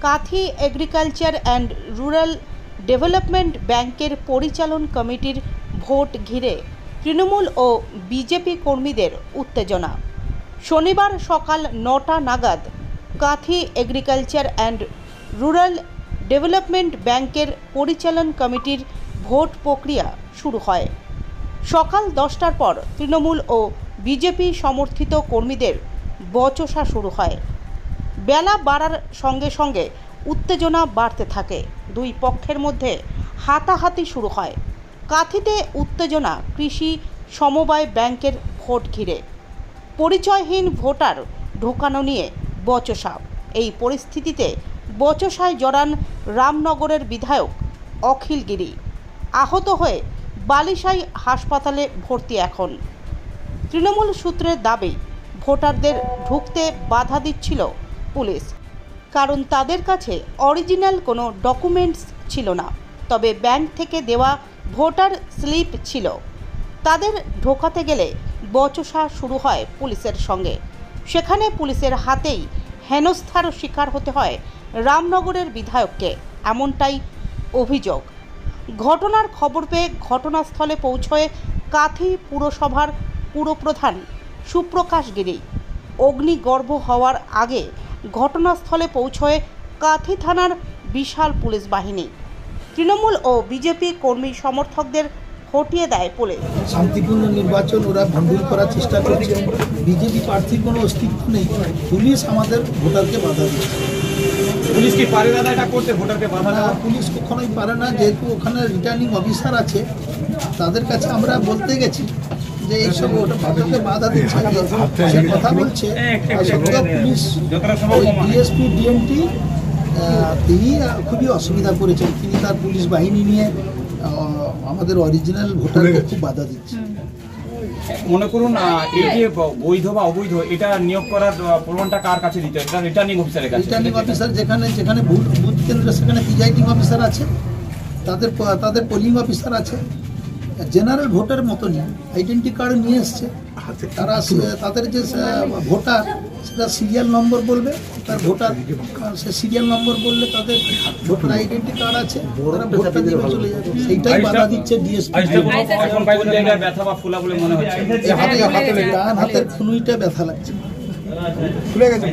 Kanthi agriculture and rural development ব্যাংকের পরিচালন কমিটির ভোট ঘিরে তৃণমূল ও বিজেপি কর্মীদের উত্তেজনা। শনিবার সকাল ৯টা নাগাদ Kanthi agriculture and rural development ব্যাংকের পরিচালন কমিটির ভোট প্রক্রিয়া শুরু হয়। সকাল 10টার পর তৃণমূল ও বিজেপি সমর্থিত কর্মীদের বচসা শুরু হয়। বেলা বাড়ার সঙ্গে সঙ্গে উত্তেজনা বাড়তে থাকে। দুই পক্ষের মধ্যে হাতাহাতি শুরু হয়। কাথিতে উত্তেজনা কৃষি সমবায় ব্যাংকের ভোট ঘিরে। পরিচয়হীন ভোটার ঢোকানো নিয়ে বচসা। এই পরিস্থিতিতে বচসায় জড়ান রামনগরের বিধায়ক অখিল গিরি। আহত হয়ে বালিসাই হাসপাতালে ভর্তি। এখন তৃণমূল সূত্রের দাবি, ভোটারদের ঢুকতে বাধা দিচ্ছিল পুলিশ, কারণ তাদের কাছে অরিজিনাল কোনো ডকুমেন্টস ছিল না, তবে ব্যাংক থেকে দেওয়া ভোটার স্লিপ ছিল। তাদের ঢোকাতে গেলে বচসা শুরু হয় পুলিশের সঙ্গে। সেখানে পুলিশের হাতেই হেনস্থার শিকার হতে হয় রামনগরের বিধায়ককে, এমনটাই অভিযোগ। ঘটনার খবর পেয়ে ঘটনাস্থলে পৌঁছয় কাথি পুরসভার পুরপ্রধান সুপ্রকাশ গিরি। অগ্নিগর্ভ হওয়ার আগে ঘটনাস্থলে পৌঁছয় কাথি থানার বিশাল পুলিশ বাহিনী। তৃণমূল ও বিজেপি কর্মী সমর্থকদের হটিয়ে দেয় পুলিশ। শান্তিপূর্ণ নির্বাচন ওরা ভণ্ডুল করার চেষ্টা করছে। বিজেপি প্রার্থীর কোনো অস্তিত্ব নেই। পুলিশ আমাদের ভোটারকে বাধা দিচ্ছে। পুলিশ কি পারে না এটা করতে, ভোটারকে বাধা দেওয়া? পুলিশ কখনোই পারে না, যেহেতু ওখানে রিটার্নিং অফিসার আছে। তাদের কাছে আমরা বলতে গেছি যে এইসব ভোটারকে বাধা দিচ্ছে, সে কথা বলছে। পুলিশ ডিএসপি ডিএমটি তিনি খুবই অসুবিধা করেছেন। তিনি তার পুলিশ বাহিনী নিয়ে আমাদের অরিজিনাল ভোটারকে খুব বাধা দিচ্ছে। মনে করুন এই যে বৈধ বা অবৈধ, এটা নিয়োগ করার প্রমাণটা কার কাছে দিতে হয়? এটা রিটার্নিং অফিসারের কাছে। রিটার্নিং অফিসার যেখানে বুথ কেন্দ্র, সেখানে প্রিজাইডিং অফিসার আছে, তাদের পোলিং অফিসার আছে। জেনারেল ভোটার মতনই আইডেন্টি কার্ড নিয়ে এসছে। তারা তাদের যে ভোটার, সেটা সিরিয়াল নম্বর বলবে, তার ভোটার সে সিরিয়াল নম্বর বললে তাদের ভোটার আইডেন্টি কার্ড আছে, তারা ভোটটা দিয়ে চলে যাবে। সেইটাই বাধা দিচ্ছে ডিএসপি। ব্যথা বা ফুলা বলে মনে হচ্ছে, হাতের খুনুইটা ব্যথা লাগছে। খুলে গেছে।